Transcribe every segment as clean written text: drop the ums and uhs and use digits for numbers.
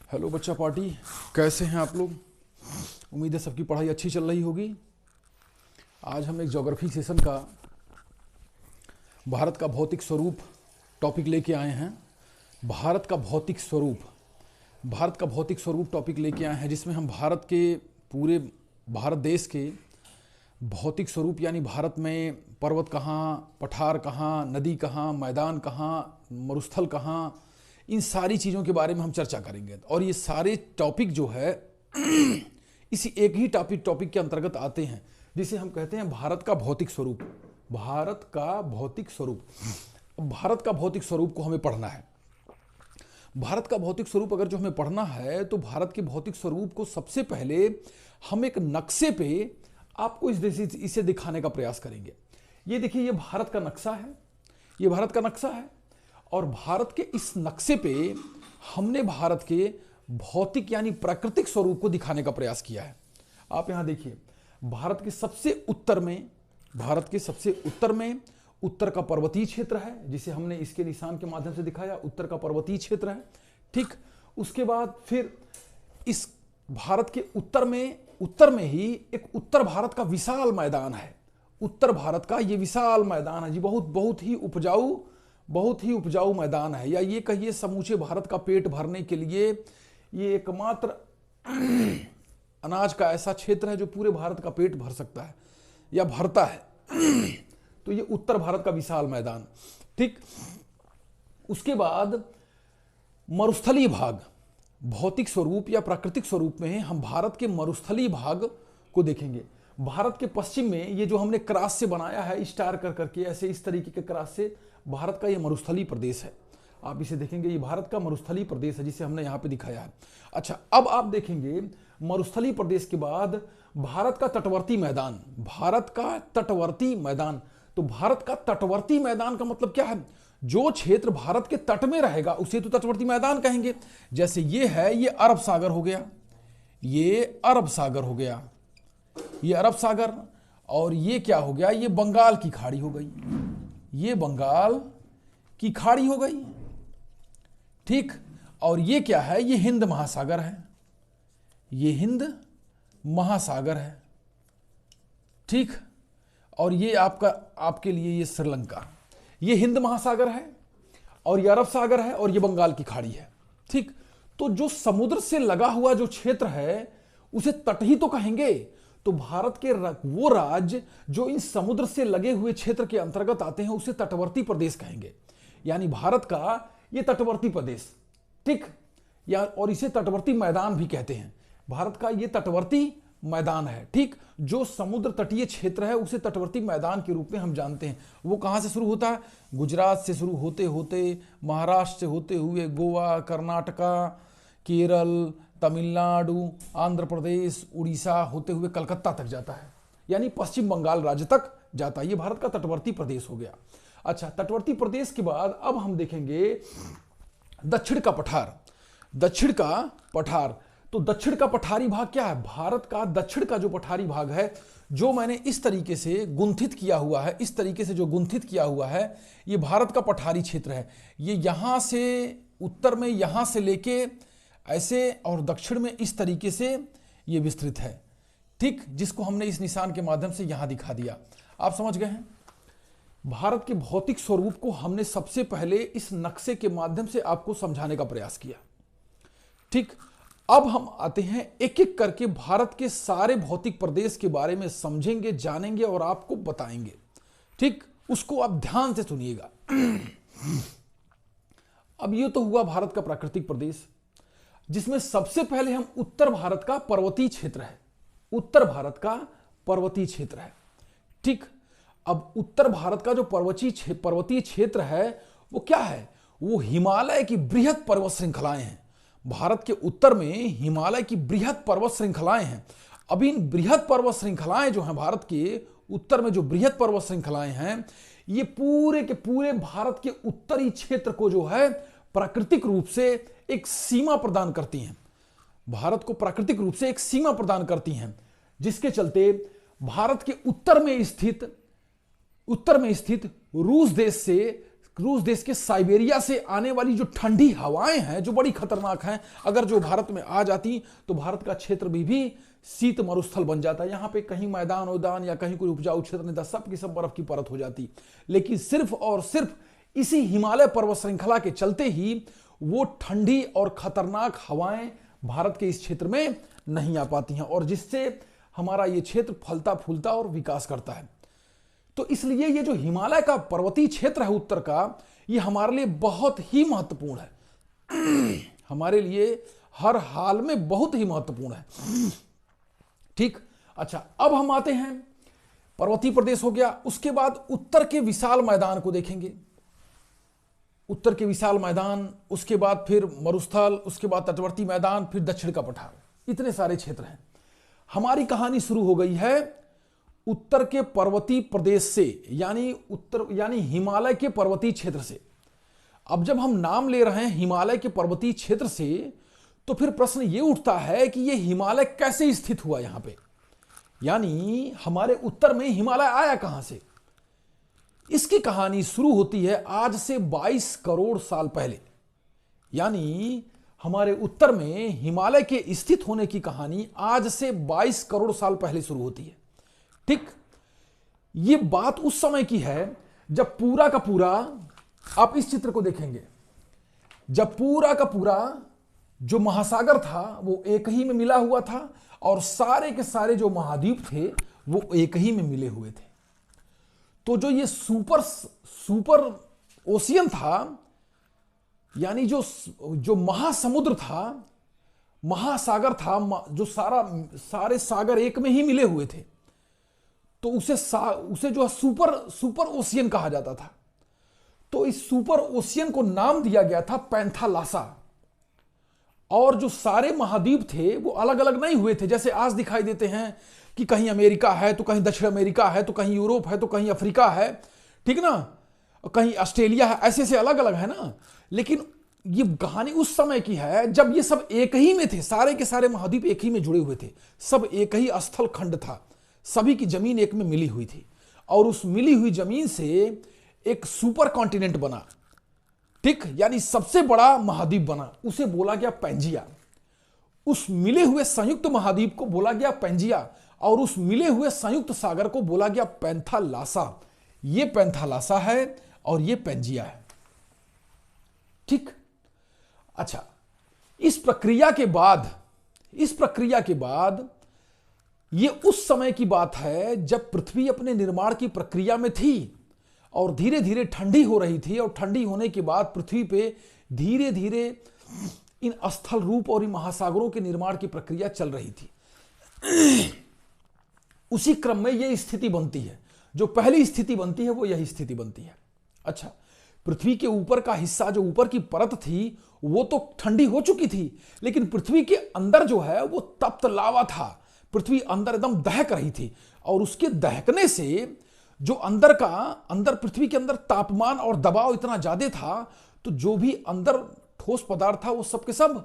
Hello बच्चा party, कैसे हैं आप लोग। उम्मीद है सबकी पढ़ाई अच्छी चल रही होगी। आज हम एक ज्योग्राफी सेशन का भारत का भौतिक स्वरूप टॉपिक लेके आए हैं। भारत का भौतिक स्वरूप टॉपिक लेके आए हैं, जिसमें हम भारत के पूरे भारत देश के भौतिक स्वरूप यानी भारत में पर्वत कहाँ, पठार कहाँ, नदी कहाँ, मैदान कहाँ, मरुस्थल कहाँ, इन सारी चीज़ों के बारे में हम चर्चा करेंगे। और ये सारे टॉपिक जो है इसी एक ही टॉपिक के अंतर्गत आते हैं, जिसे हम कहते हैं भारत का भौतिक स्वरूप। भारत का भौतिक स्वरूप को हमें पढ़ना है। भारत का भौतिक स्वरूप अगर जो हमें पढ़ना है तो भारत के भौतिक स्वरूप को सबसे पहले हम एक नक्शे पे आपको इसे दिखाने का प्रयास करेंगे। ये देखिए, ये भारत का नक्शा है। और भारत के इस नक्शे पे हमने भारत के भौतिक यानी प्राकृतिक स्वरूप को दिखाने का प्रयास किया है। आप यहां देखिए, भारत के सबसे उत्तर में उत्तर का पर्वतीय क्षेत्र है, जिसे हमने इसके निशान के माध्यम से दिखाया। उत्तर का पर्वतीय क्षेत्र है, ठीक। उसके बाद फिर इस भारत के उत्तर में ही एक उत्तर भारत का विशाल मैदान है। उत्तर भारत का ये विशाल मैदान है जी, बहुत ही उपजाऊ मैदान है, या ये कहिए समूचे भारत का पेट भरने के लिए ये एकमात्र अनाज का ऐसा क्षेत्र है जो पूरे भारत का पेट भर सकता है या भरता है। तो ये उत्तर भारत का विशाल मैदान, ठीक। उसके बाद मरुस्थलीय भाग, भौतिक स्वरूप या प्राकृतिक स्वरूप में हम भारत के मरुस्थलीय भाग को देखेंगे। भारत के पश्चिम में ये जो हमने क्रॉस से बनाया है, स्टार कर करके ऐसे इस तरीके के क्रॉस से, भारत का ये मरुस्थलीय प्रदेश है। आप इसे देखेंगे, ये भारत का मरुस्थलीय प्रदेश है, जिसे हमने यहाँ पे दिखाया है। अच्छा, अब आप देखेंगे मरुस्थलीय प्रदेश के बाद भारत का तटवर्ती मैदान। तो भारत का तटवर्ती मैदान का मतलब क्या है? जो क्षेत्र भारत के तट में रहेगा उसे तो तटवर्ती मैदान कहेंगे। जैसे ये है, ये अरब सागर हो गया, ये अरब सागर। और ये क्या हो गया? ये बंगाल की खाड़ी हो गई, ठीक। और ये क्या है? ये हिंद महासागर है, ठीक। और ये आपके लिए ये श्रीलंका, ये हिंद महासागर है, और ये अरब सागर है, और ये बंगाल की खाड़ी है, ठीक। तो जो समुद्र से लगा हुआ जो क्षेत्र है उसे तट ही तो कहेंगे। तो भारत के वो राज्य जो इन समुद्र से लगे हुए क्षेत्र के अंतर्गत आते हैं उसे तटवर्ती प्रदेश कहेंगे। यानी भारत का ये तटवर्ती प्रदेश, ठीक। और इसे तटवर्ती मैदान भी कहते हैं। भारत का ये तटवर्ती मैदान है, ठीक। जो समुद्र तटीय क्षेत्र है उसे तटवर्ती मैदान के रूप में हम जानते हैं। वो कहां से शुरू होता है? गुजरात से शुरू होते होते, महाराष्ट्र से होते हुए गोवा, कर्नाटका, केरल, तमिलनाडु, आंध्र प्रदेश, उड़ीसा होते हुए कलकत्ता तक जाता है, यानी पश्चिम बंगाल राज्य तक जाता है। ये भारत का तटवर्ती प्रदेश हो गया। अच्छा, तटवर्ती प्रदेश के बाद अब हम देखेंगे दक्षिण का पठार। तो दक्षिण का पठारी भाग क्या है? भारत का दक्षिण का जो पठारी भाग है, जो मैंने इस तरीके से गुंथित किया हुआ है, ये भारत का पठारी क्षेत्र है। ये यहां से उत्तर में यहां से लेके ऐसे और दक्षिण में इस तरीके से ये विस्तृत है, ठीक, जिसको हमने इस निशान के माध्यम से यहां दिखा दिया। आप समझ गए हैं? भारत के भौतिक स्वरूप को हमने सबसे पहले इस नक्शे के माध्यम से आपको समझाने का प्रयास किया, ठीक। अब हम आते हैं एक एक करके भारत के सारे भौतिक प्रदेश के बारे में समझेंगे, जानेंगे और आपको बताएंगे, ठीक। उसको आप ध्यान से सुनिएगा। अब ये तो हुआ भारत का प्राकृतिक प्रदेश, जिसमें सबसे पहले हम उत्तर भारत का पर्वतीय क्षेत्र है, ठीक। अब उत्तर भारत का जो पर्वतीय क्षेत्र है वो क्या है? वो हिमालय की बृहद पर्वत श्रृंखलाएं हैं। भारत के उत्तर में हिमालय की बृहद पर्वत श्रृंखलाएं हैं। अब इन बृहद पर्वत श्रृंखलाएं जो हैं, भारत के उत्तर में जो बृहद पर्वत श्रृंखलाएं हैं, ये पूरे के पूरे भारत के उत्तरी क्षेत्र को जो है प्राकृतिक रूप से एक सीमा प्रदान करती हैं। भारत को प्राकृतिक रूप से एक सीमा प्रदान करती हैं, जिसके चलते भारत के उत्तर में स्थित रूस देश से रूस देश के साइबेरिया से आने वाली जो ठंडी हवाएं हैं जो बड़ी खतरनाक हैं, अगर जो भारत में आ जाती तो भारत का क्षेत्र भी शीत मरुस्थल बन जाता। यहाँ पे कहीं मैदान उदान या कहीं कोई उपजाऊ क्षेत्र नहीं था, सब की सब बर्फ की परत हो जाती। लेकिन सिर्फ और सिर्फ इसी हिमालय पर्वत श्रृंखला के चलते ही वो ठंडी और खतरनाक हवाएं भारत के इस क्षेत्र में नहीं आ पाती हैं, और जिससे हमारा ये क्षेत्र फलता फूलता और विकास करता है। तो इसलिए ये जो हिमालय का पर्वतीय क्षेत्र है उत्तर का, ये हमारे लिए बहुत ही महत्वपूर्ण है, हमारे लिए हर हाल में बहुत ही महत्वपूर्ण है। ठीक, अच्छा, अब हम आते हैं, पर्वतीय प्रदेश हो गया, उसके बाद उत्तर के विशाल मैदान को देखेंगे। उत्तर के विशाल मैदान, उसके बाद फिर मरुस्थल, उसके बाद तटवर्ती मैदान, फिर दक्षिण का पठार, इतने सारे क्षेत्र हैं। हमारी कहानी शुरू हो गई है उत्तर के पर्वतीय प्रदेश से, यानी हिमालय के पर्वतीय क्षेत्र से। अब जब हम नाम ले रहे हैं हिमालय के पर्वतीय क्षेत्र से, तो फिर प्रश्न ये उठता है कि ये हिमालय कैसे स्थित हुआ यहां पे, यानी हमारे उत्तर में हिमालय आया कहां से। इसकी कहानी शुरू होती है आज से 22 करोड़ साल पहले, यानी हमारे उत्तर में हिमालय के स्थित होने की कहानी आज से 22 करोड़ साल पहले शुरू होती है। ठीक, ये बात उस समय की है जब पूरा का पूरा, आप इस चित्र को देखेंगे, जब पूरा का पूरा जो महासागर था वो एक ही में मिला हुआ था, और सारे के सारे जो महाद्वीप थे वो एक ही में मिले हुए थे। तो जो ये सुपर ओशियन था, यानी जो महासमुद्र था, महासागर था, जो सारे सागर एक में ही मिले हुए थे, तो उसे जो सुपर ओशियन कहा जाता था। तो इस सुपर ओशियन को नाम दिया गया था पैंथालासा। और जो सारे महाद्वीप थे वो अलग अलग नहीं हुए थे, जैसे आज दिखाई देते हैं कि कहीं अमेरिका है तो कहीं दक्षिण अमेरिका है तो कहीं यूरोप है तो कहीं अफ्रीका है, ठीक ना, कहीं ऑस्ट्रेलिया है, ऐसे ऐसे अलग अलग है ना। लेकिन ये कहानी उस समय की है जब ये सब एक ही में थे, सारे के सारे महाद्वीप एक ही में जुड़े हुए थे, सब एक ही स्थल खंड था, सभी की जमीन एक में मिली हुई थी, और उस मिली हुई जमीन से एक सुपर कॉन्टिनेंट बना। ठीक, यानी सबसे बड़ा महाद्वीप बना, उसे बोला गया पैंजिया। उस मिले हुए संयुक्त महाद्वीप को बोला गया पैंजिया, और उस मिले हुए संयुक्त सागर को बोला गया पैंथालासा। ये पैंथालासा है और ये पैंजिया है। ठीक, अच्छा, इस प्रक्रिया के बाद ये उस समय की बात है जब पृथ्वी अपने निर्माण की प्रक्रिया में थी और धीरे धीरे ठंडी हो रही थी, और ठंडी होने के बाद पृथ्वी पे धीरे धीरे इन स्थल रूप और इन महासागरों के निर्माण की प्रक्रिया चल रही थी। उसी क्रम में यह स्थिति बनती है, जो पहली स्थिति बनती है वो यही स्थिति बनती है। अच्छा, पृथ्वी के ऊपर का हिस्सा, जो ऊपर की परत थी, वो तो ठंडी हो चुकी थी, लेकिन पृथ्वी के अंदर जो है वो तप्त लावा था। पृथ्वी अंदर एकदम दहक रही थी, और उसके दहकने से जो अंदर पृथ्वी के अंदर तापमान और दबाव इतना ज्यादा था, तो जो भी अंदर ठोस पदार्थ था वो सब के सब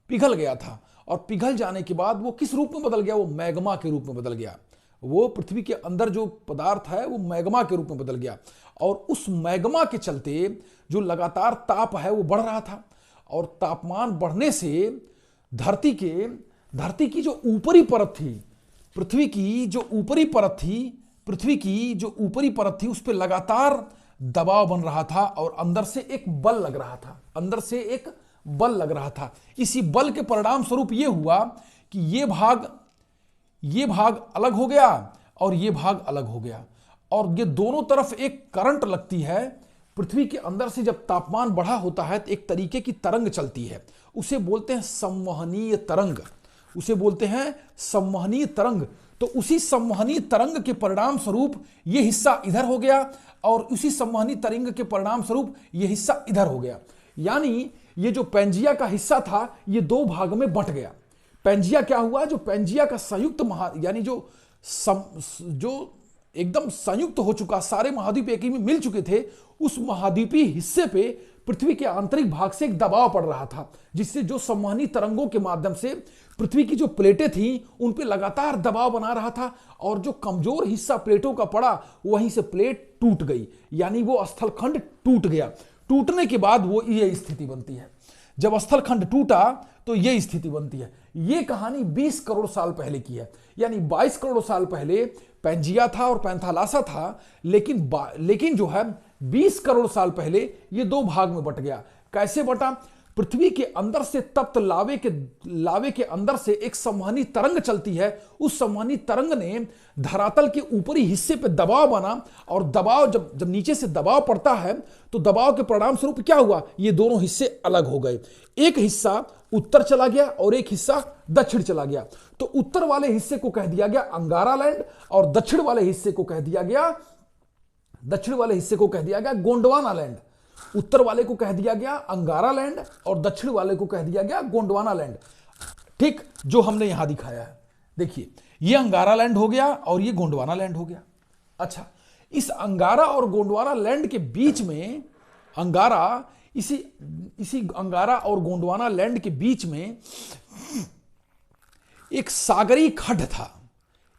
पिघल गया था, और पिघल जाने के बाद वो किस रूप में बदल गया, वो मैग्मा के रूप में बदल गया। वो पृथ्वी के अंदर जो पदार्थ है वो मैग्मा के रूप में बदल गया, और उस मैग्मा के चलते जो लगातार ताप है वो बढ़ रहा था, और तापमान बढ़ने से धरती की जो ऊपरी परत थी, पृथ्वी की जो ऊपरी परत थी उस पर लगातार दबाव बन रहा था, और अंदर से एक बल लग रहा था। इसी बल के परिणाम स्वरूप ये हुआ कि ये भाग अलग हो गया और ये भाग अलग हो गया, और ये दोनों तरफ एक करंट लगती है। पृथ्वी के अंदर से जब तापमान बढ़ा होता है तो एक तरीके की तरंग चलती है, उसे बोलते हैं संवहनीय तरंग। तो उसी संवहनीय तरंग के परिणाम स्वरूप ये हिस्सा इधर हो गया, और उसी संवहनीय तरंग के परिणाम स्वरूप ये हिस्सा इधर हो गया। यानी ये जो पैंजिया का हिस्सा था ये दो भाग में बंट गया। पैंजिया क्या हुआ, जो पैंजिया का संयुक्त यानी जो एकदम संयुक्त हो चुका, सारे महाद्वीप एक ही में मिल चुके थे, उस महाद्वीपीय हिस्से पे पृथ्वी के आंतरिक भाग से एक दबाव पड़ रहा था, जिससे जो संवहनी तरंगों के माध्यम से पृथ्वी की जो प्लेटें थी उन पे लगातार दबाव बना रहा था, और जो कमजोर हिस्सा प्लेटों का पड़ा वहीं से प्लेट टूट गई, यानी वो स्थलखंड टूट गया। टूटने के बाद वो ये स्थिति बनती है। जब स्थलखंड टूटा तो ये स्थिति बनती है। ये कहानी 20 करोड़ साल पहले की है, यानी 22 करोड़ साल पहले पैंजिया था और पैंथालासा था, लेकिन जो है 20 करोड़ साल पहले ये दो भाग में बट गया। कैसे बटा? पृथ्वी के अंदर से तप्त लावे के अंदर से एक संवहनी तरंग चलती है। उस संवहनी तरंग ने धरातल के ऊपरी हिस्से पे दबाव बना, और दबाव जब नीचे से दबाव पड़ता है तो दबाव के परिणाम स्वरूप क्या हुआ, ये दोनों हिस्से अलग हो गए। एक हिस्सा उत्तर चला गया और एक हिस्सा दक्षिण चला गया। तो उत्तर वाले हिस्से को कह दिया गया अंगारा लैंड, और दक्षिण वाले हिस्से को कह दिया गया गोंडवाना लैंड। उत्तर वाले को कह दिया गया अंगारा लैंड और दक्षिण वाले को कह दिया गया गोंडवाना लैंड। ठीक, जो हमने यहां दिखाया है, देखिए ये अंगारा लैंड हो गया और ये गोंडवाना लैंड हो गया। अच्छा, इस अंगारा और गोंडवाना लैंड के बीच में इसी अंगारा और गोंडवाना लैंड के बीच में एक सागरी खड्ड था।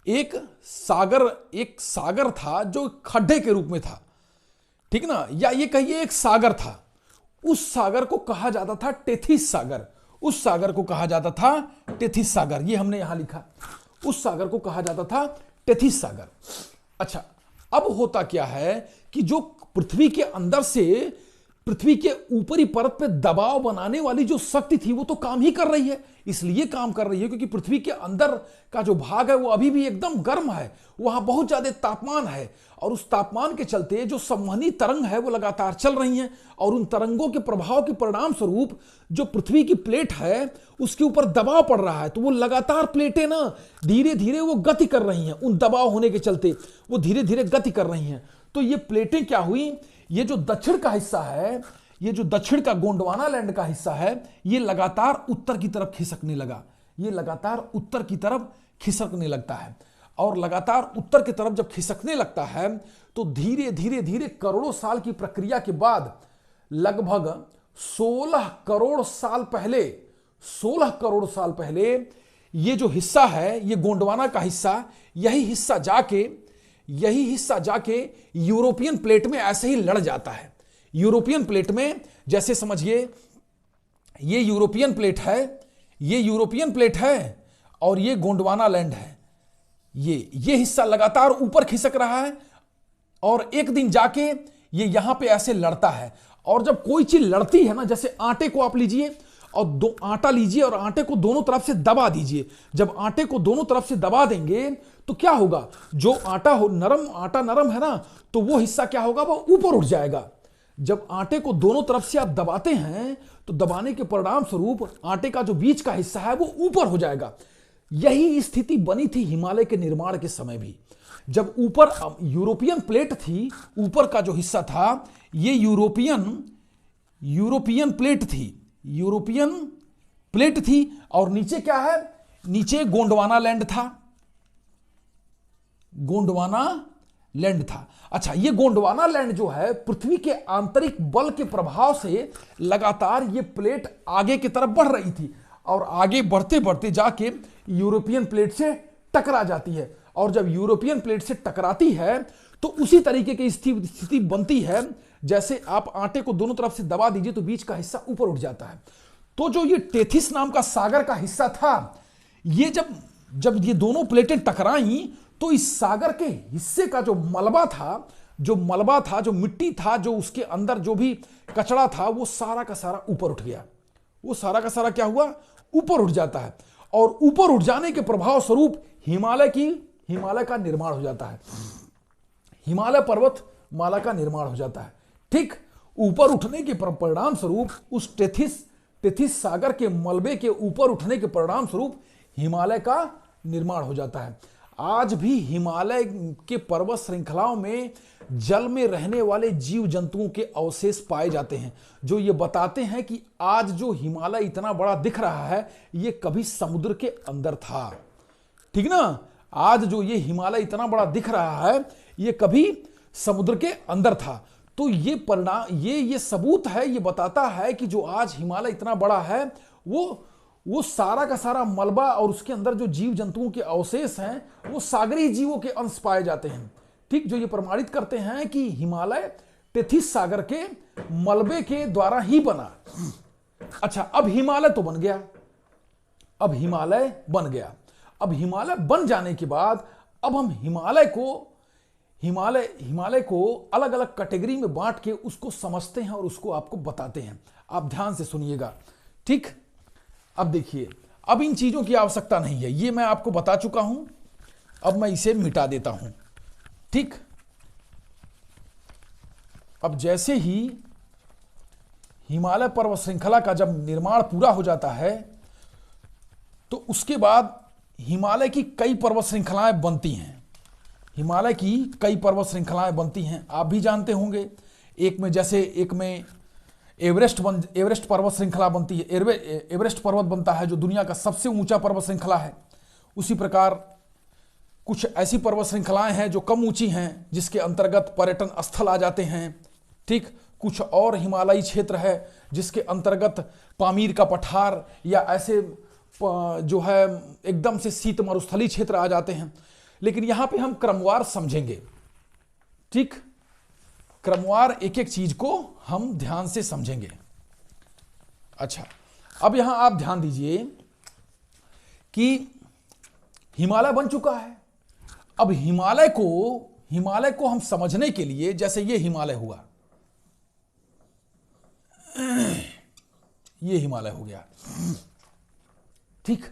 एक सागर था जो खड्डे के रूप में था, ठीक ना, या ये कहिए एक सागर था। उस सागर को कहा जाता था टेथिस सागर। उस सागर को कहा जाता था टेथिस सागर, ये हमने यहां लिखा। उस सागर को कहा जाता था टेथिस सागर। अच्छा, अब होता क्या है कि जो पृथ्वी के अंदर से पृथ्वी के ऊपरी परत पे दबाव बनाने वाली जो शक्ति थी वो तो काम ही कर रही है। इसलिए काम कर रही है क्योंकि पृथ्वी के अंदर का जो भाग है वो अभी भी एकदम गर्म है, वहां बहुत ज्यादा तापमान है, और उस तापमान के चलते जो संवहनी तरंग है वो लगातार चल रही हैं, और उन तरंगों के प्रभाव के परिणाम स्वरूप जो पृथ्वी की प्लेट है उसके ऊपर दबाव पड़ रहा है। तो वो लगातार प्लेटें ना धीरे धीरे वो गति कर रही हैं, उन दबाव होने के चलते वो धीरे धीरे गति कर रही हैं। तो ये प्लेटें क्या हुई, ये जो दक्षिण का हिस्सा है, ये जो दक्षिण का गोंडवाना लैंड का हिस्सा है, ये लगातार उत्तर की तरफ खिसकने लगा। ये लगातार उत्तर की तरफ खिसकने लगता है, और लगातार उत्तर की तरफ जब खिसकने लगता है तो धीरे धीरे धीरे करोड़ों साल की प्रक्रिया के बाद लगभग 16 करोड़ साल पहले ये जो हिस्सा है, ये गोंडवाना का हिस्सा, यही हिस्सा जाके यूरोपियन प्लेट में ऐसे ही लड़ जाता है। यूरोपियन प्लेट में, जैसे समझिए ये यूरोपियन प्लेट है और ये गोंडवाना लैंड है। ये हिस्सा लगातार ऊपर खिसक रहा है, और एक दिन जाके ये यहां पे ऐसे लड़ता है। और जब कोई चीज लड़ती है ना, जैसे आटे को आप लीजिए और आटा लीजिए और आटे को दोनों तरफ से दबा दीजिए। जब आटे को दोनों तरफ से दबा देंगे तो क्या होगा, जो आटा नरम है ना, तो वो हिस्सा क्या होगा, वो ऊपर उठ जाएगा। जब आटे को दोनों तरफ से आप दबाते हैं तो दबाने के परिणाम स्वरूप आटे का जो बीच का हिस्सा है वो ऊपर हो जाएगा। यही स्थिति बनी थी हिमालय के निर्माण के समय भी। जब ऊपर यूरोपियन प्लेट थी, ऊपर का जो हिस्सा था ये यूरोपियन प्लेट थी, और नीचे क्या है, नीचे गोंडवाना लैंड था। अच्छा, ये गोंडवाना लैंड जो है पृथ्वी के आंतरिक बल के प्रभाव से लगातार ये प्लेट आगे की तरफ बढ़ रही थी, और आगे बढ़ते बढ़ते जाके यूरोपियन प्लेट से टकरा जाती है। और जब यूरोपियन प्लेट से टकराती है तो उसी तरीके की स्थिति बनती है, जैसे आप आटे को दोनों तरफ से दबा दीजिए तो बीच का हिस्सा ऊपर उठ जाता है। तो जो ये टेथिस नाम का सागर का हिस्सा था, ये जब ये दोनों प्लेटें टकराई तो इस सागर के हिस्से का जो मलबा था, जो मिट्टी था, जो उसके अंदर जो भी कचरा था, वो सारा का सारा ऊपर उठ गया। वो सारा का सारा क्या हुआ, ऊपर उठ जाता है, और ऊपर उठ जाने के प्रभाव स्वरूप हिमालय का निर्माण हो जाता है। हिमालय पर्वतमाला का निर्माण हो जाता है। ठीक, ऊपर उठने के परिणाम स्वरूप उस टेथिस सागर के मलबे के ऊपर उठने के परिणाम स्वरूप हिमालय का निर्माण हो जाता है। आज भी हिमालय के पर्वत श्रृंखलाओं में जल में रहने वाले जीव जंतुओं के अवशेष पाए जाते हैं, जो ये बताते हैं कि आज जो हिमालय इतना बड़ा दिख रहा है ये कभी समुद्र के अंदर था। ठीक ना, आज जो ये हिमालय इतना बड़ा दिख रहा है ये कभी समुद्र के अंदर था। तो ये परिणाम, ये सबूत है, ये बताता है कि जो आज हिमालय इतना बड़ा है वो सारा का सारा मलबा और उसके अंदर जो जीव जंतुओं के अवशेष हैं वो सागरीय जीवों के अंश पाए जाते हैं। ठीक, जो ये प्रमाणित करते हैं कि हिमालय टेथिस सागर के मलबे के द्वारा ही बना। अच्छा, अब हिमालय तो बन गया, अब हिमालय बन गया। अब हिमालय बन जाने के बाद अब हम हिमालय को अलग अलग कैटेगरी में बांट के उसको समझते हैं और उसको आपको बताते हैं। आप ध्यान से सुनिएगा। ठीक, अब देखिए, अब इन चीजों की आवश्यकता नहीं है, ये मैं आपको बता चुका हूं, अब मैं इसे मिटा देता हूं। ठीक, अब जैसे ही हिमालय पर्वत श्रृंखला का जब निर्माण पूरा हो जाता है तो उसके बाद हिमालय की कई पर्वत श्रृंखलाएं बनती हैं। हिमालय की कई पर्वत श्रृंखलाएं बनती हैं, आप भी जानते होंगे। एक में एवरेस्ट पर्वत श्रृंखला बनती है, एवरेस्ट पर्वत बनता है जो दुनिया का सबसे ऊंचा पर्वत श्रृंखला है। उसी प्रकार कुछ ऐसी पर्वत श्रृंखलाएं हैं जो कम ऊंची हैं, जिसके अंतर्गत पर्यटन स्थल आ जाते हैं। ठीक, कुछ और हिमालयी क्षेत्र है जिसके अंतर्गत पामीर का पठार या ऐसे जो है एकदम से शीत मरुस्थलीय क्षेत्र आ जाते हैं। लेकिन यहां पे हम क्रमवार समझेंगे। ठीक, क्रमवार एक एक चीज को हम ध्यान से समझेंगे। अच्छा, अब यहां आप ध्यान दीजिए कि हिमालय बन चुका है। अब हिमालय को हम समझने के लिए, जैसे ये हिमालय हुआ, ये हिमालय हो गया। ठीक,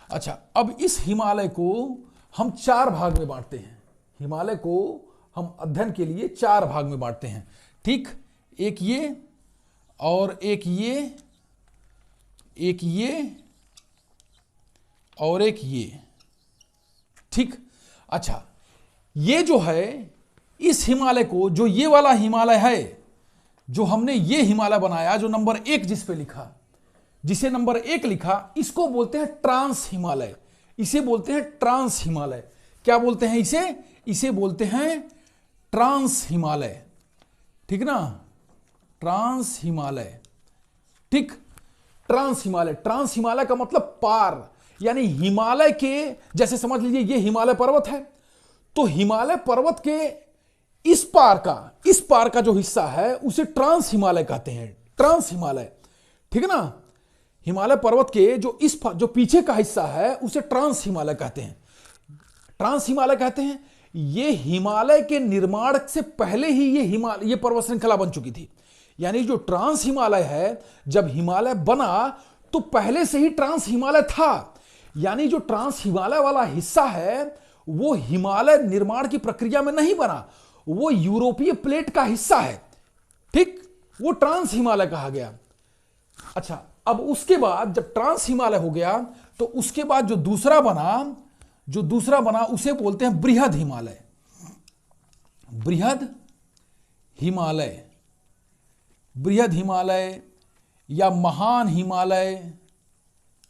अच्छा, अब इस हिमालय को हम 4 भाग में बांटते हैं। हिमालय को हम अध्ययन के लिए 4 भाग में बांटते हैं। ठीक, एक ये और एक ये और एक ये। ठीक, अच्छा, ये जो है इस हिमालय को, जो ये वाला हिमालय है, जो हमने ये हिमालय बनाया, जो नंबर 1 जिसे नंबर 1 लिखा, इसको बोलते हैं ट्रांस हिमालय। इसे बोलते हैं ट्रांस हिमालय। क्या बोलते हैं इसे बोलते हैं ट्रांस हिमालय। ठीक ना, ट्रांस हिमालय। ठीक, ट्रांस हिमालय का मतलब पार, यानी हिमालय के, जैसे समझ लीजिए ये हिमालय पर्वत है, तो हिमालय पर्वत के इस पार का जो हिस्सा है उसे ट्रांस हिमालय कहते हैं। ट्रांस हिमालय, ठीक है ना। हिमालय पर्वत के जो पीछे का हिस्सा है उसे ट्रांस हिमालय कहते हैं। ट्रांस हिमालय कहते हैं, ये हिमालय के निर्माण से पहले ही ये पर्वत श्रृंखला बन चुकी थी। यानी जो ट्रांस हिमालय है, जब हिमालय बना तो पहले से ही ट्रांस हिमालय था। यानी जो ट्रांस हिमालय वाला हिस्सा है वो हिमालय निर्माण की प्रक्रिया में नहीं बना, वो यूरोपीय प्लेट का हिस्सा है। ठीक, वो ट्रांस हिमालय कहा गया। अच्छा, अब उसके बाद जब ट्रांस हिमालय हो गया तो उसके बाद जो दूसरा बना उसे बोलते हैं बृहद हिमालय। बृहद हिमालय या महान हिमालय,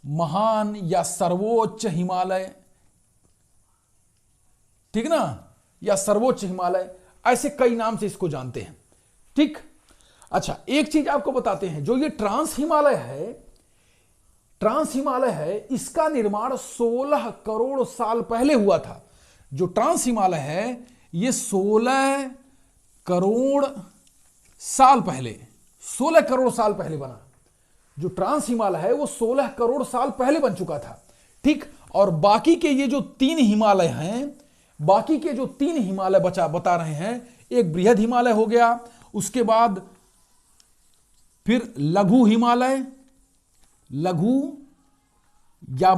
महान या सर्वोच्च हिमालय, ठीक ना, या सर्वोच्च हिमालय, ऐसे कई नाम से इसको जानते हैं। ठीक, अच्छा, एक चीज आपको बताते हैं, जो ये ट्रांस हिमालय है, इसका निर्माण 16 करोड़ साल पहले हुआ था। जो ट्रांस हिमालय है ये 16 करोड़ साल पहले बना। जो ट्रांस हिमालय है वो 16 करोड़ साल पहले बन चुका था। ठीक, और बाकी के ये जो 3 हिमालय हैं, बता रहे हैं, एक बृहद हिमालय हो गया, उसके बाद फिर लघु हिमालय, लघु या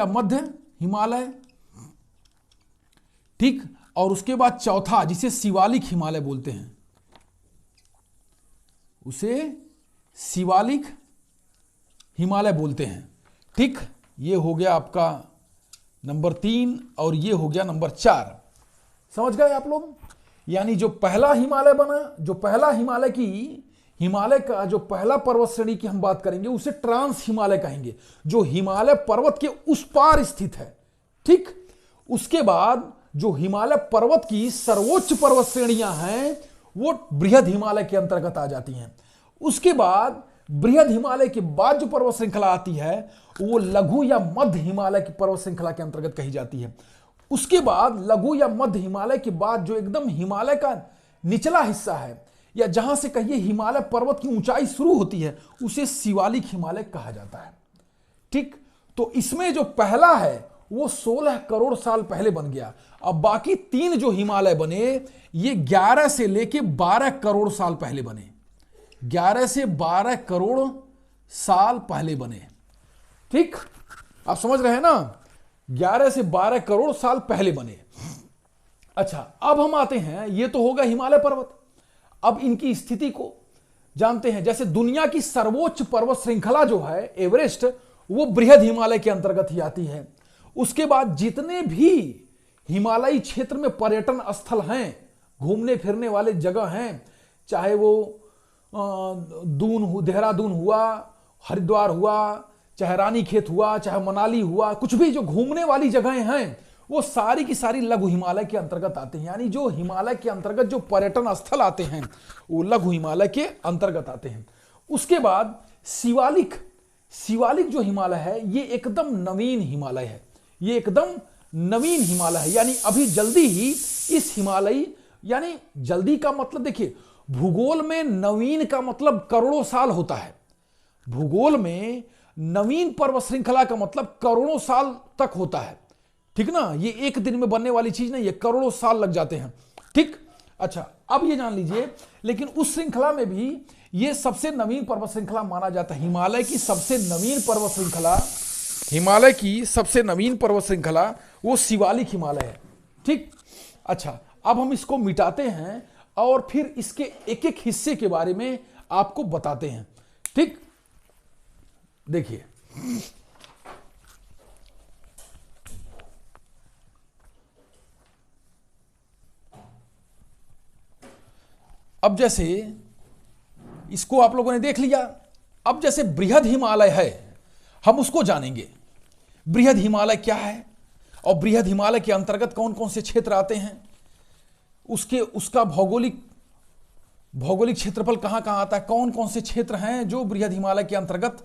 मध्य हिमालय। ठीक, और उसके बाद चौथा जिसे शिवालिक हिमालय बोलते हैं, उसे शिवालिक हिमालय बोलते हैं। ठीक, ये हो गया आपका नंबर 3 और ये हो गया नंबर 4। समझ गए आप लोग। यानी जो पहला हिमालय बना, जो पहला हिमालय का जो पहला पर्वत श्रेणी की हम बात करेंगे उसे ट्रांस हिमालय कहेंगे, जो हिमालय पर्वत के उस पार स्थित है। ठीक, उसके बाद जो हिमालय पर्वत की सर्वोच्च पर्वत श्रेणियां हैं वो बृहद हिमालय के अंतर्गत आ जाती हैं। उसके बाद बृहद हिमालय के बाद जो पर्वत श्रृंखला आती है वो लघु या मध्य हिमालय की पर्वत श्रृंखला के अंतर्गत कही जाती है। उसके बाद लघु या मध्य हिमालय के बाद जो एकदम हिमालय का निचला हिस्सा है या जहां से कहिए हिमालय पर्वत की ऊंचाई शुरू होती है उसे शिवालिक हिमालय कहा जाता है। ठीक, तो इसमें जो पहला है वो 16 करोड़ साल पहले बन गया। अब बाकी 3 जो हिमालय बने ये 11 से लेके 12 करोड़ साल पहले बने। 11 से 12 करोड़ साल पहले बने। ठीक, आप समझ रहे हैं ना, 11 से 12 करोड़ साल पहले बने। अच्छा, अब हम आते हैं, ये तो होगा हिमालय पर्वत। अब इनकी स्थिति को जानते हैं। जैसे दुनिया की सर्वोच्च पर्वत श्रृंखला जो है एवरेस्ट, वो बृहद हिमालय के अंतर्गत ही आती है। उसके बाद जितने भी हिमालयी क्षेत्र में पर्यटन स्थल हैं, घूमने फिरने वाले जगह हैं, चाहे वो देहरादून हुआ, हरिद्वार हुआ, चाहे रानीखेत हुआ, चाहे मनाली हुआ, कुछ भी जो घूमने वाली जगहें हैं वो सारी की सारी लघु हिमालय के अंतर्गत आते हैं। यानी जो हिमालय के अंतर्गत जो पर्यटन स्थल आते हैं वो लघु हिमालय के अंतर्गत आते हैं। उसके बाद शिवालिक जो हिमालय है ये एकदम नवीन हिमालय है। ये एकदम नवीन हिमालय है, यानी अभी जल्दी ही इस हिमालयी, यानी जल्दी का मतलब देखिए, भूगोल में नवीन का मतलब करोड़ों साल होता है। भूगोल में नवीन पर्वत श्रृंखला का मतलब करोड़ों साल तक होता है। ठीक ना, ये एक दिन में बनने वाली चीज नहीं, ये करोड़ों साल लग जाते हैं। ठीक, अच्छा, अब ये जान लीजिए, लेकिन उस श्रृंखला में भी ये सबसे नवीन पर्वत श्रृंखला माना जाता है। हिमालय की सबसे नवीन पर्वत श्रृंखला वो शिवालिक हिमालय है। ठीक, अच्छा, अब हम इसको मिटाते हैं और फिर इसके एक एक हिस्से के बारे में आपको बताते हैं। ठीक, देखिए, अब जैसे इसको आप लोगों ने देख लिया। अब जैसे बृहद हिमालय है, हम उसको जानेंगे। बृहद हिमालय क्या है और बृहद हिमालय के अंतर्गत कौन कौन से क्षेत्र आते हैं, उसका भौगोलिक क्षेत्रफल कहां कहां आता है, कौन कौन से क्षेत्र हैं जो बृहद हिमालय के अंतर्गत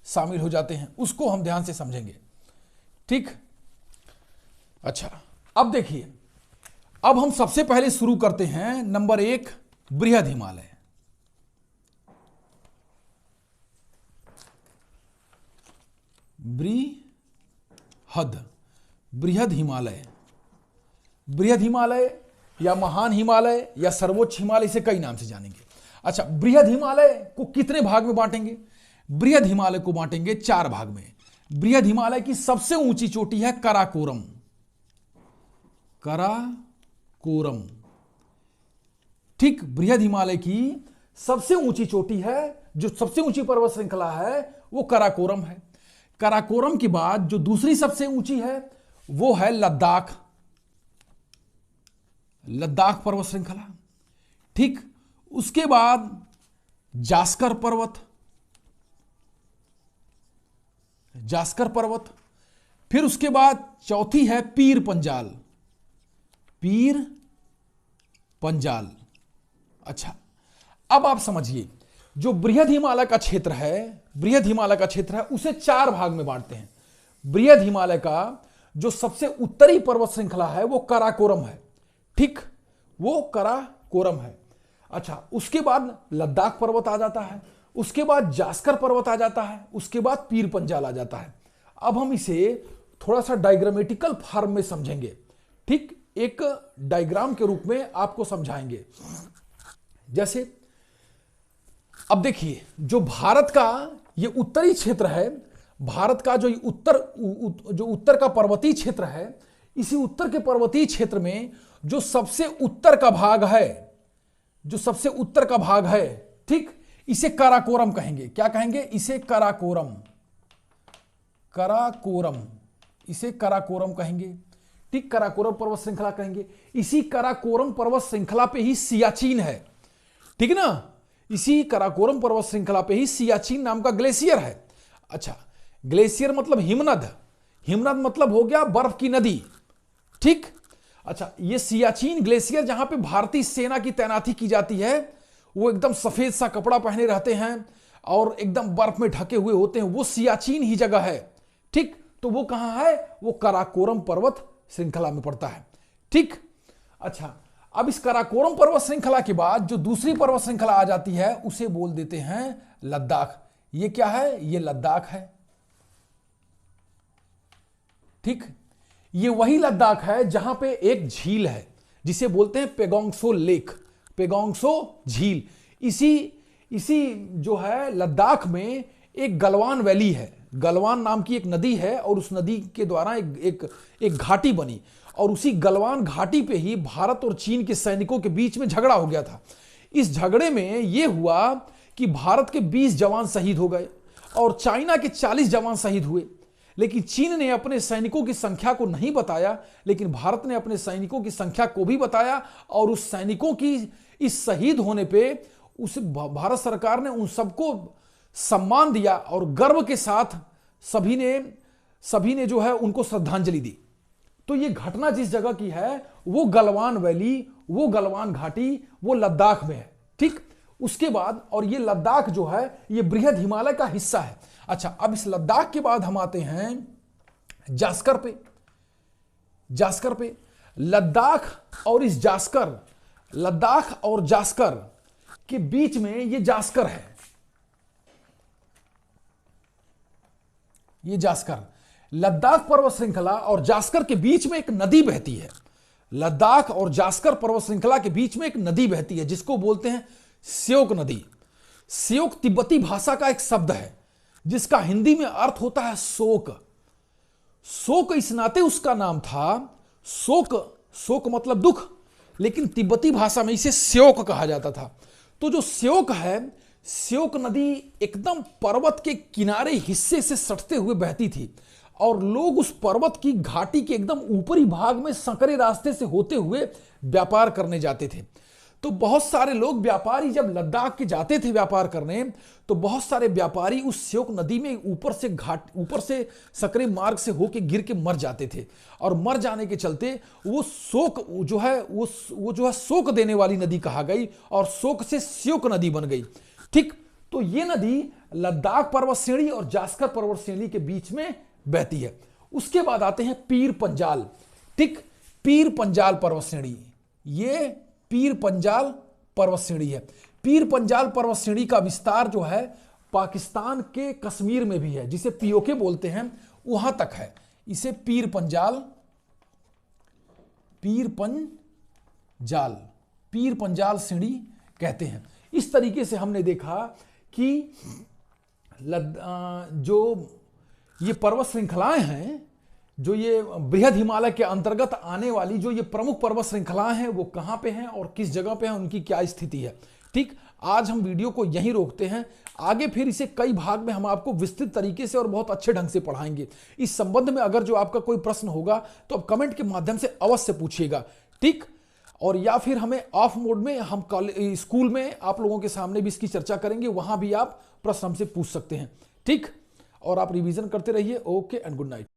शामिल हो जाते हैं, उसको हम ध्यान से समझेंगे। ठीक, अच्छा, अब देखिए, अब हम सबसे पहले शुरू करते हैं नंबर 1, बृहद हिमालय। बृहद हिमालय या महान हिमालय या सर्वोच्च हिमालय, से कई नाम से जानेंगे। अच्छा, बृहद हिमालय को कितने भाग में बांटेंगे? बृहद हिमालय को बांटेंगे 4 भाग में। बृहद हिमालय की सबसे ऊंची चोटी है काराकोरम। ठीक, बृहद हिमालय की सबसे ऊंची चोटी है, जो सबसे ऊंची पर्वत श्रृंखला है वो काराकोरम है। काराकोरम के बाद जो दूसरी सबसे ऊंची है वो है लद्दाख पर्वत श्रृंखला। ठीक, उसके बाद जास्कर पर्वत, फिर उसके बाद चौथी है पीर पंजाल। अच्छा, अब आप समझिए, जो बृहद हिमालय का क्षेत्र है उसे 4 भाग में बांटते हैं। बृहद हिमालय का जो सबसे उत्तरी पर्वत श्रृंखला है वो काराकोरम है। ठीक, वो काराकोरम है। अच्छा, उसके बाद लद्दाख पर्वत आ जाता है, उसके बाद जास्कर पर्वत आ जाता है, उसके बाद पीर पंजाल आ जाता है। अब हम इसे थोड़ा सा डायग्रामेटिकल फॉर्म में समझेंगे। ठीक, एक डायग्राम के रूप में आपको समझाएंगे। जैसे अब देखिए, जो भारत का ये उत्तरी क्षेत्र है, भारत का जो उत्तर का पर्वतीय क्षेत्र है, इसी उत्तर के पर्वतीय क्षेत्र में जो सबसे उत्तर का भाग है, ठीक, इसे काराकोरम कहेंगे। क्या कहेंगे? इसे काराकोरम कहेंगे। ठीक, काराकोरम पर्वत श्रृंखला कहेंगे। इसी काराकोरम पर्वत श्रृंखला पे ही सियाचिन है। ठीक ना, इसी काराकोरम पर्वत श्रृंखला पे ही सियाचिन नाम का ग्लेशियर है। अच्छा, ग्लेशियर मतलब हिमनद मतलब हो गया बर्फ की नदी। ठीक, अच्छा, ये सियाचिन ग्लेशियर जहां पे भारतीय सेना की तैनाती की जाती है, वो एकदम सफेद सा कपड़ा पहने रहते हैं और एकदम बर्फ में ढके हुए होते हैं, वो सियाचिन ही जगह है। ठीक, तो वो कहां है? वो कराकोरम पर्वत श्रृंखला में पड़ता है। ठीक, अच्छा, अब इस कराकोरम पर्वत श्रृंखला के बाद जो दूसरी पर्वत श्रृंखला आ जाती है उसे बोल देते हैं लद्दाख। ये क्या है? ये लद्दाख है। ठीक, ये वही लद्दाख है जहां पे एक झील है जिसे बोलते हैं पेगोंगसो लेक, पेगोंगसो झील। इसी जो है लद्दाख में एक गलवान वैली है, गलवान नाम की एक नदी है और उस नदी के द्वारा एक घाटी बनी और उसी गलवान घाटी पे ही भारत और चीन के सैनिकों के बीच में झगड़ा हो गया था। इस झगड़े में यह हुआ कि भारत के 20 जवान शहीद हो गए और चाइना के 40 जवान शहीद हुए। लेकिन चीन ने अपने सैनिकों की संख्या को नहीं बताया, लेकिन भारत ने अपने सैनिकों की संख्या को भी बताया और उस सैनिकों की इस शहीद होने पे उस भारत सरकार ने उन सबको सम्मान दिया और गर्व के साथ सभी ने जो है उनको श्रद्धांजलि दी। तो ये घटना जिस जगह की है वो गलवान वैली, वो गलवान घाटी, वो लद्दाख में है। ठीक, उसके बाद, और ये लद्दाख जो है ये बृहद हिमालय का हिस्सा है। अच्छा, अब इस लद्दाख के बाद हम आते हैं जास्कर पे। जास्कर पे लद्दाख और जास्कर के बीच में ये जास्कर है, ये जास्कर। लद्दाख पर्वत श्रृंखला और जास्कर के बीच में एक नदी बहती है। लद्दाख और जास्कर पर्वत श्रृंखला के बीच में एक नदी बहती है जिसको बोलते हैं स्योक नदी। स्योक तिब्बती भाषा का एक शब्द है जिसका हिंदी में अर्थ होता है शोक। शोक इस नाते उसका नाम था, शोक मतलब दुख, लेकिन तिब्बती भाषा में इसे स्योक कहा जाता था। तो जो स्योक है, स्योक नदी एकदम पर्वत के किनारे हिस्से से सटते हुए बहती थी और लोग उस पर्वत की घाटी के एकदम ऊपरी भाग में संकरे रास्ते से होते हुए व्यापार करने जाते थे। तो बहुत सारे लोग व्यापारी जब लद्दाख के जाते थे व्यापार करने, तो बहुत सारे व्यापारी उस स्योक नदी में ऊपर से सकरे मार्ग से होके गिर के मर जाते थे और मर जाने के चलते वो शोक जो है शोक देने वाली नदी कहा गई और शोक से स्योक नदी बन गई। ठीक, तो ये नदी लद्दाख पर्वत श्रेणी और जास्कर पर्वत श्रेणी के बीच में बहती है। उसके बाद आते हैं पीर पंजाल। ठीक, पीर पंजाल पर्वत श्रेणी, ये पीर पंजाल पर्वत श्रेणी है। पीर पंजाल पर्वत श्रेणी का विस्तार जो है पाकिस्तान के कश्मीर में भी है, जिसे पीओके बोलते हैं, वहां तक है। इसे पीर पंजाल श्रेणी कहते हैं। इस तरीके से हमने देखा कि जो ये पर्वत श्रृंखलाएं हैं, जो ये बृहद हिमालय के अंतर्गत आने वाली जो ये प्रमुख पर्वत श्रृंखलाएं हैं, वो कहां पे हैं और किस जगह पे हैं, उनकी क्या स्थिति है। ठीक, आज हम वीडियो को यहीं रोकते हैं। आगे फिर इसे कई भाग में हम आपको विस्तृत तरीके से और बहुत अच्छे ढंग से पढ़ाएंगे। इस संबंध में अगर जो आपका कोई प्रश्न होगा तो आप कमेंट के माध्यम से अवश्य पूछिएगा। ठीक, और या फिर हमें ऑफ मोड में हम स्कूल में आप लोगों के सामने भी इसकी चर्चा करेंगे, वहां भी आप प्रश्न हमसे पूछ सकते हैं। ठीक, और आप रिवीजन करते रहिए। Okay and good night.